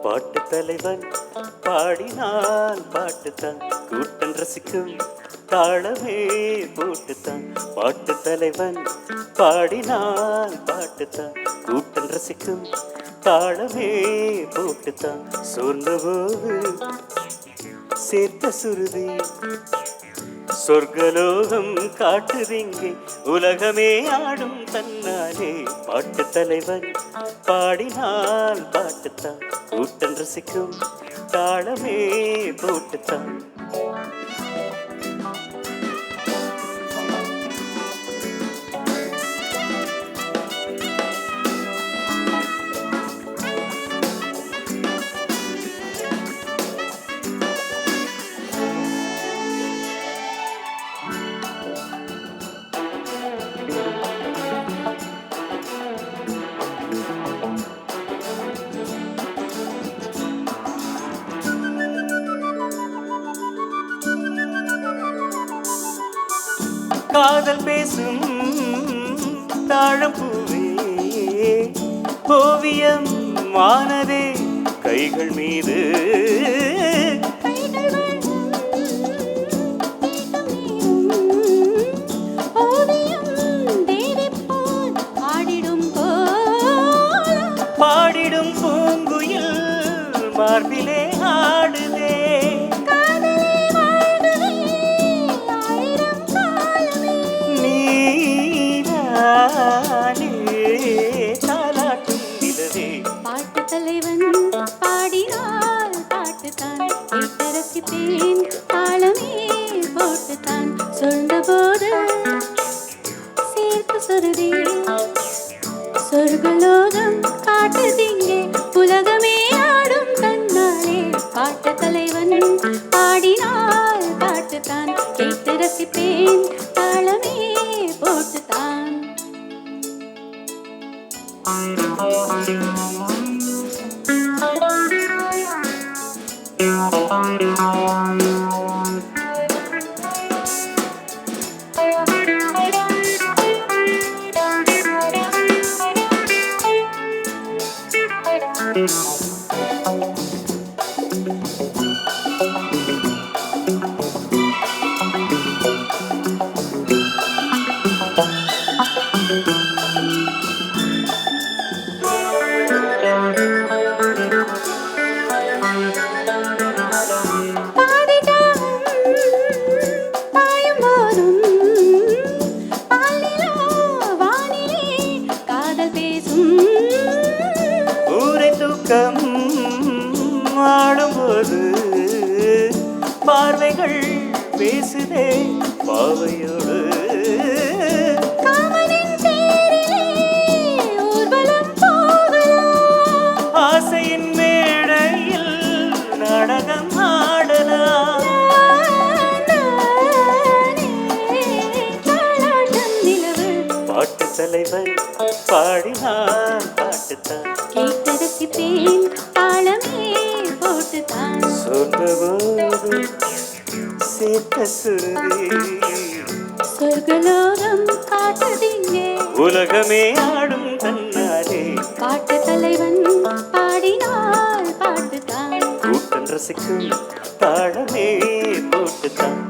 பாட்டு தலைவன் பாடினால் பாட்டுத்தான் கூட்டம் ரசிக்கும் தாளமே போட்டுத்தான். பாட்டு தலைவன் பாடினால் பாட்டுத்தான் கூட்டம் ரசிக்கும் தாளமே போட்டுத்தான். சொன்னபோது சேர்த்த சுருதி சொர்க்கலோகம் காட்டுதிங்கே உலகமே ஆடும் தன்னாலே. பாட்டு தலைவன் பாடினால் பாட்டுத்தான் கூட்டம் ரசிக்கும் தாளமே போட்டுத்தான். காதல் பேசும் தாழம்பூவே ஓவியம் மானதே கைகள் மீது. பாடிடும் பூங்குயில் மார்பிலே ஆடுதே. பாட்டு தலைவன் பாடினால் பாட்டுத்தான் கேட்டு ரசிப்பேன் தாளமே போட்டுத்தான். சொன்னபோது சேர்த்து சொருதி சொர்க்கலோகம் காட்டுதிங்கே உலகமே ஆடும் தன்னாலே. பாட்டு தலைவன் பாடினால் பாட்டுத்தான் கேட்டு ரசிப்பேன் தாளமே போட்டுத்தான். ஆடும்போது பார்வைகள் பேசுதே பாவையோடு. ஆசையின் மேடையில் நாடகம் ஆடலாம். பாட்டு தலைவன் பாடினான் பாட்டுத்தான் கேட்டு ரசிப்பேன் தாளமே போட்டுத்தான். சொன்னபோது சேர்த்த சுருதி சொர்க்கலோகம் காட்டுதிங்கே உலகமே ஆடும் தன்னாலே. பாட்டு தலைவன் பாடினால் பாட்டுத்தான் கூட்டம் ரசிக்கும் தாளமே போட்டுத்தான்.